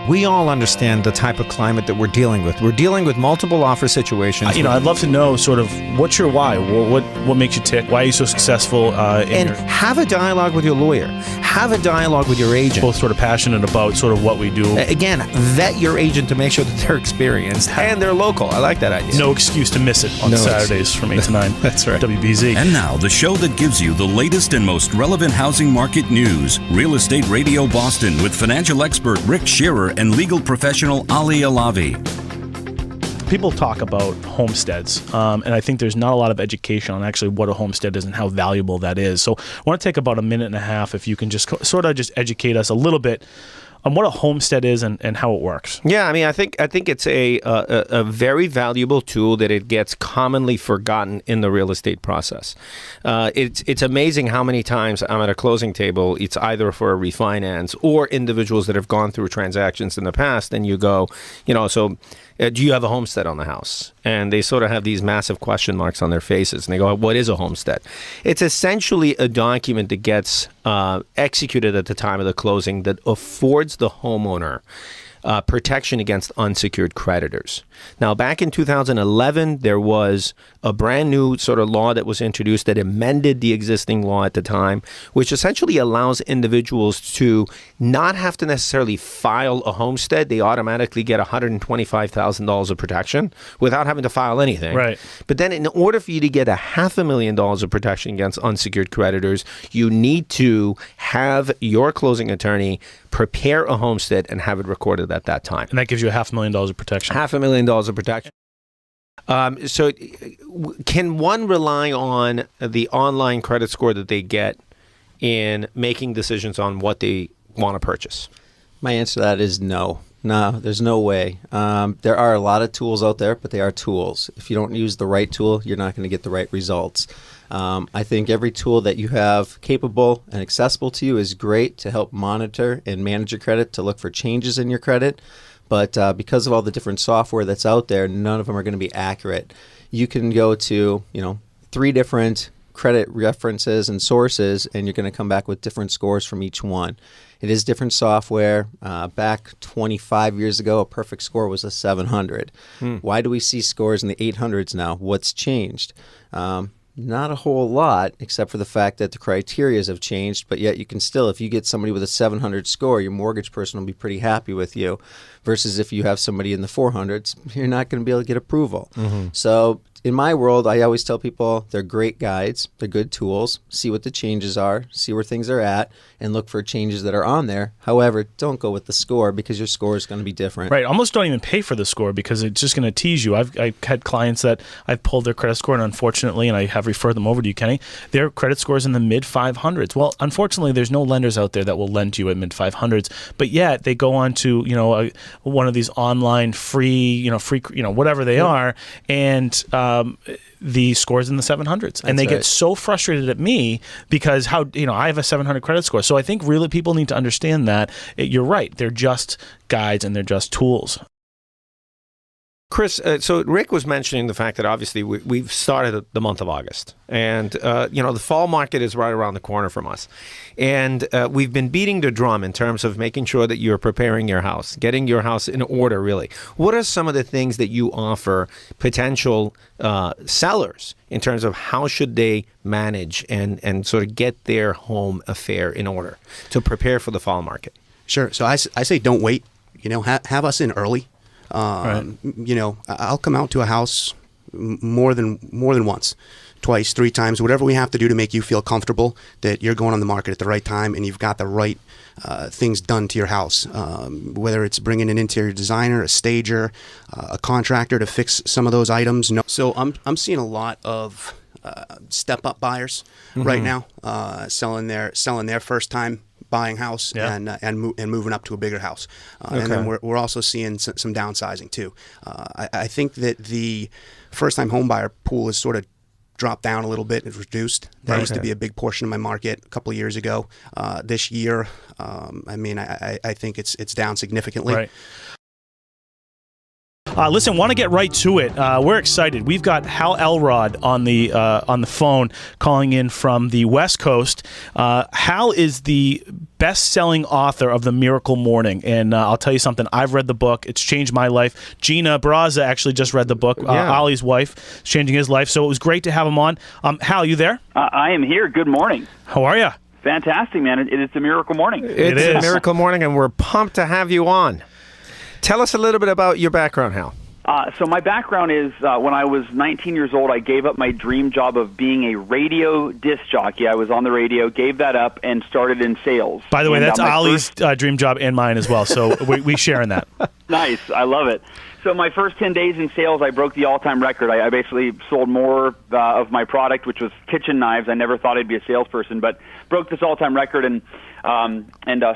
We all understand the type of climate that we're dealing with. We're dealing with multiple offer situations. I'd love to know sort of what's your why? What makes you tick? Why are you so successful? Have a dialogue with your lawyer. Have a dialogue with your agent. Both sort of passionate about sort of what we do. Again, vet your agent to make sure that they're experienced and they're local. I like that idea. No excuse to miss it on Saturdays from 8 to 9. That's right. WBZ. And now, the show that gives you the latest and most relevant housing market news. Real Estate Radio Boston with financial expert Rick Scherer and legal professional Ali Alavi. People talk about homesteads, and I think there's not a lot of education on actually what a homestead is and how valuable that is. So I want to take about a minute and a half if you can just sort of just educate us a little bit on what a homestead is and how it works. Yeah, I mean, I think it's a very valuable tool that it gets commonly forgotten in the real estate process. It's amazing how many times I'm at a closing table. It's either for a refinance or individuals that have gone through transactions in the past, and you go, do you have a homestead on the house? And they sort of have these massive question marks on their faces. And they go, what is a homestead? It's essentially a document that gets executed at the time of the closing that affords the homeowner protection against unsecured creditors. Now, back in 2011, there was a brand new sort of law that was introduced that amended the existing law at the time, which essentially allows individuals to not have to necessarily file a homestead. They automatically get $125,000 of protection without having to file anything. Right. But then in order for you to get $500,000 of protection against unsecured creditors, you need to have your closing attorney prepare a homestead and have it recorded at that time. And that gives you $500,000 of protection. $500,000 of protection. So can one rely on the online credit score that they get in making decisions on what they want to purchase? My answer to that is no. No, there's no way. There are a lot of tools out there, but they are tools. If you don't use the right tool, you're not going to get the right results. I think every tool that you have capable and accessible to you is great to help monitor and manage your credit, to look for changes in your credit. But because of all the different software that's out there, none of them are going to be accurate. You can go to, 3 different credit references and sources, and you're going to come back with different scores from each one. It is different software. Back 25 years ago, a perfect score was a 700. Why do we see scores in the 800s now? What's changed? Not a whole lot, except for the fact that the criterias have changed, but yet you can still, if you get somebody with a 700 score, your mortgage person will be pretty happy with you, versus if you have somebody in the 400s, you're not going to be able to get approval. So in my world, I always tell people they're great guides, they're good tools, see what the changes are, see where things are at, and look for changes that are on there. However, don't go with the score because your score is going to be different. Right. Almost don't even pay for the score because it's just going to tease you. I've had clients that I've pulled their credit score, and unfortunately, and I have referred them over to you, Kenny, their credit score is in the mid-500s. Well, unfortunately, there's no lenders out there that will lend to you at mid-500s, but yet they go on to, one of these online free, whatever they are, and the scores in the 700s. And they get so frustrated at me because I have a 700 credit score. So I think really people need to understand that you're right. They're just guides and they're just tools. Chris, so Rick was mentioning the fact that obviously we've started the month of August, and the fall market is right around the corner from us, and we've been beating the drum in terms of making sure that you're preparing your house, getting your house in order. Really, what are some of the things that you offer potential sellers in terms of how should they manage and sort of get their home affair in order to prepare for the fall market? Sure. So I say don't wait. Have us in early. Right. I'll come out to a house more than once, twice, 3 times, whatever we have to do to make you feel comfortable that you're going on the market at the right time and you've got the right things done to your house, whether it's bringing an interior designer, a stager, a contractor to fix some of those items. No. So I'm seeing a lot of step-up buyers right now, selling their first time buying house and moving up to a bigger house. And then we're also seeing some downsizing too. I think that the first-time home buyer pool has sort of dropped down a little bit. It's reduced. That used to be a big portion of my market a couple of years ago. This year, I think it's down significantly. Right. Listen, want to get right to it. We're excited. We've got Hal Elrod on the phone calling in from the West Coast. Hal is the best-selling author of The Miracle Morning, and I'll tell you something. I've read the book. It's changed my life. Gina Barraza actually just read the book. Ali's wife. It's changing his life. So it was great to have him on. Hal, you there? I am here. Good morning. How are you? Fantastic, man. It's a miracle morning. It's a miracle morning, and we're pumped to have you on. Tell us a little bit about your background, Hal. So my background is when I was 19 years old, I gave up my dream job of being a radio disc jockey. I was on the radio, gave that up, and started in sales. By the way, that's Ali's dream job and mine as well, so we share in that. Nice. I love it. So my first 10 days in sales, I broke the all-time record. I basically sold more of my product, which was kitchen knives. I never thought I'd be a salesperson, but broke this all-time record and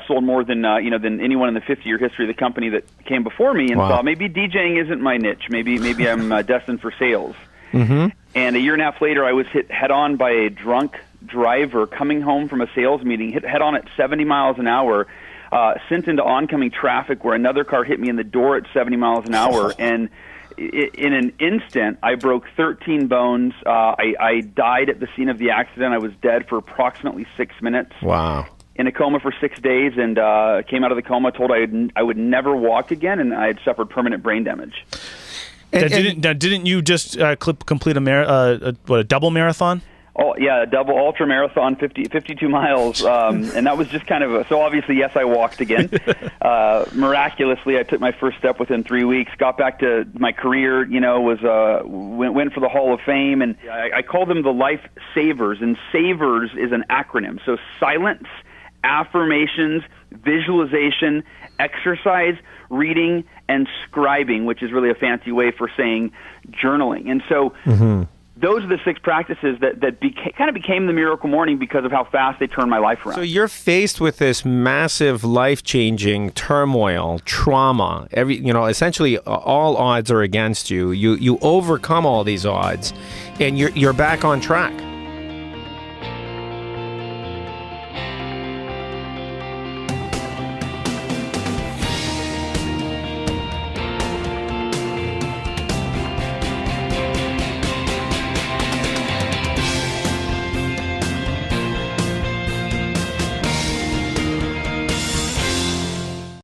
sold more than anyone in the 50-year history of the company that came before me, and thought maybe DJing isn't my niche. Maybe I'm destined for sales. Mm-hmm. And a year and a half later, I was hit head-on by a drunk driver coming home from a sales meeting, hit head-on at 70 miles an hour. Sent into oncoming traffic where another car hit me in the door at 70 miles an hour, and in an instant, I broke 13 bones. I died at the scene of the accident. I was dead for approximately 6 minutes. Wow. In a coma for 6 days, and came out of the coma, told I would never walk again, and I had suffered permanent brain damage. Didn't you just complete a double marathon? Oh, yeah, a double ultra marathon, 52 miles, and that was just kind of so obviously, yes, I walked again. Miraculously, I took my first step within 3 weeks, got back to my career, went for the Hall of Fame, and I call them the Life Savers, and SAVERS is an acronym. So silence, affirmations, visualization, exercise, reading, and scribing, which is really a fancy way for saying journaling. And so those are the 6 practices that kind of became the miracle morning because of how fast they turned my life around. So you're faced with this massive life-changing turmoil, trauma. Essentially all odds are against you. You overcome all these odds, and you're back on track.